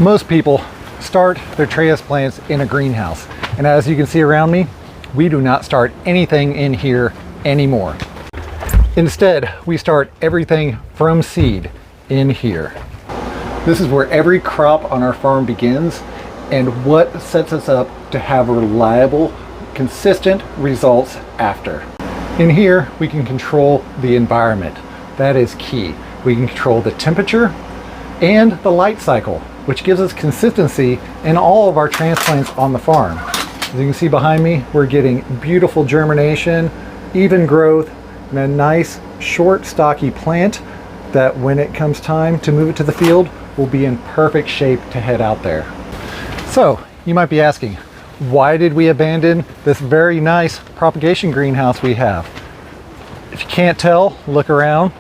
Most people start their transplants in a greenhouse, and as you can see around me, we do not start anything in here anymore. Instead, we start everything from seed in here. This is where every crop on our farm begins and what sets us up to have reliable, consistent results after. In here, we can control the environment. That is key. We can control the temperature and the light cycle, which gives us consistency in all of our transplants on the farm. As you can see behind me, we're getting beautiful germination, even growth, and a nice, short, stocky plant that when it comes time to move it to the field, will be in perfect shape to head out there. So, you might be asking, why did we abandon this very nice propagation greenhouse we have? If you can't tell, look around.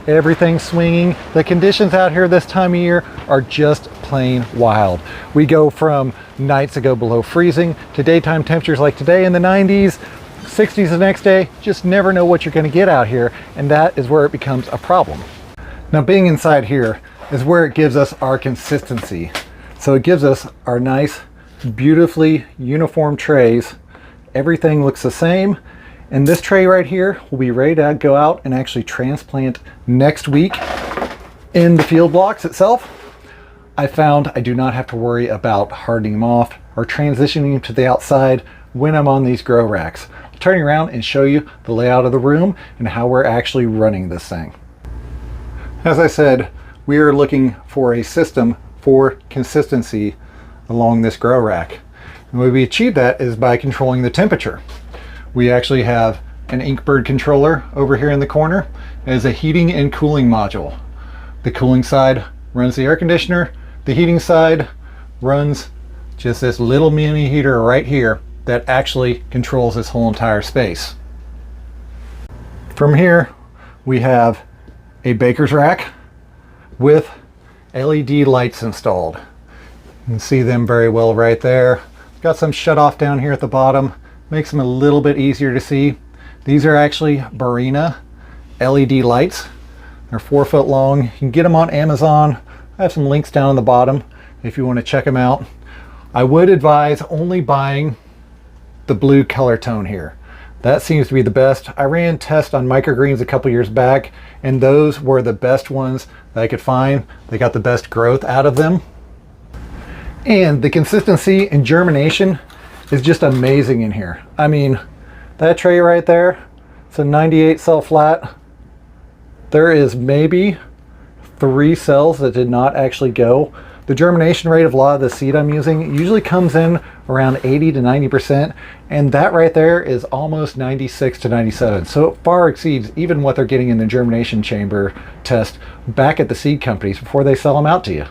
Everything's swinging. The conditions out here this time of year are just plain wild. We go from nights that go below freezing to daytime temperatures like today in the 90s, 60s the next day. Just never know what you're going to get out here, and that is where it becomes a problem. Now, being inside here is where it gives us our consistency. So it gives us our nice, beautifully uniform trays. Everything looks the same. And this tray right here will be ready to go out and actually transplant next week in the field blocks itself. I found I do not have to worry about hardening them off or transitioning to the outside when I'm on these grow racks. I'll turn around and show you the layout of the room and how we're actually running this thing. As I said, we are looking for a system for consistency along this grow rack. And the way we achieve that is by controlling the temperature. We actually have an Inkbird controller over here in the corner. It is a heating and cooling module. The cooling side runs the air conditioner. The heating side runs just this little mini heater right here that actually controls this whole entire space. From here, we have a baker's rack with LED lights installed. You can see them very well right there. Got some shut off down here at the bottom. Makes them a little bit easier to see. These are actually Barina LED lights. They're 4 foot long. You can get them on Amazon. I have some links down on the bottom if you want to check them out. I would advise only buying the blue color tone here. That seems to be the best. I ran tests on microgreens a couple years back, and those were the best ones that I could find. They got the best growth out of them. And the consistency and germination is just amazing in here. I mean, that tray right there, it's a 98 cell flat. There is maybe 3 cells that did not actually go. The germination rate of a lot of the seed I'm using usually comes in around 80 to 90%, and that right there is almost 96 to 97. So it far exceeds even what they're getting in the germination chamber test back at the seed companies before they sell them out to you.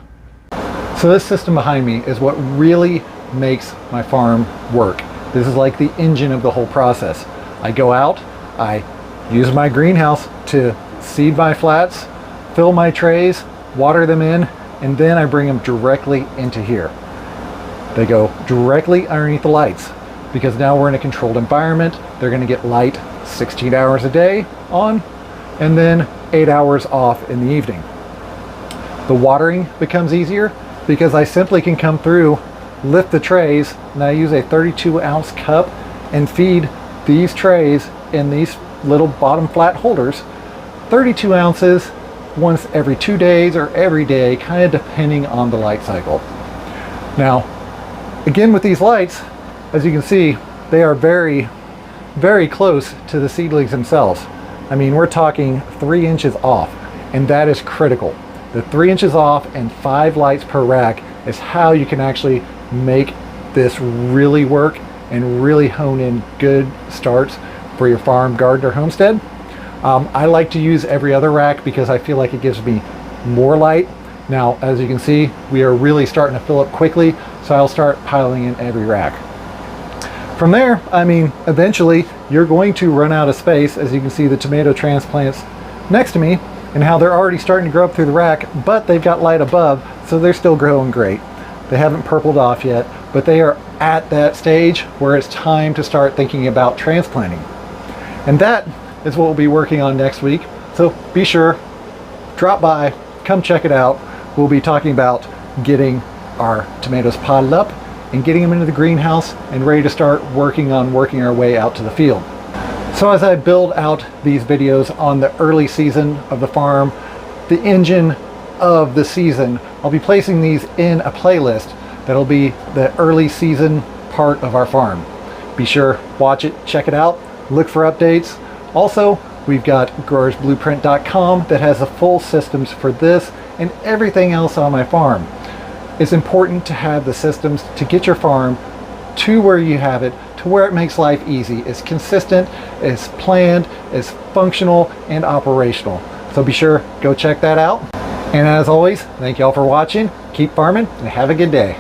So this system behind me is what really makes my farm work. This is like the engine of the whole process. I go out, I use my greenhouse to seed my flats, fill my trays, water them in, and then I bring them directly into here. They go directly underneath the lights because now we're in a controlled environment. They're going to get light 16 hours a day on and then 8 hours off in the evening. The watering becomes easier because I simply can come through, lift the trays, and I use a 32-ounce cup and feed these trays in these little bottom flat holders 32 ounces once every 2 days or every day, kind of depending on the light cycle. Now, again with these lights, as you can see, they are very, very close to the seedlings themselves. I mean, we're talking 3 inches off, and that is critical. The 3 inches off and 5 lights per rack is how you can actually make this really work and really hone in good starts for your farm, garden, or homestead. I like to use every other rack because I feel like it gives me more light. Now, as you can see, we are really starting to fill up quickly, so I'll start piling in every rack. From there, I mean, eventually you're going to run out of space. As you can see the tomato transplants next to me and how they're already starting to grow up through the rack, but they've got light above, so they're still growing great. They haven't purpled off yet, but they are at that stage where it's time to start thinking about transplanting. And that is what we'll be working on next week. So be sure, drop by, come check it out. We'll be talking about getting our tomatoes potted up and getting them into the greenhouse and ready to start working our way out to the field. So as I build out these videos on the early season of the farm, the engine of the season, I'll be placing these in a playlist that'll be the early season part of our farm. Be sure, watch it, check it out, look for updates. Also, we've got growersblueprint.com that has the full systems for this and everything else on my farm. It's important to have the systems to get your farm to where you have it, to where it makes life easy. It's consistent, it's planned, it's functional and operational. So be sure, go check that out. And as always, thank you all for watching. Keep farming and have a good day.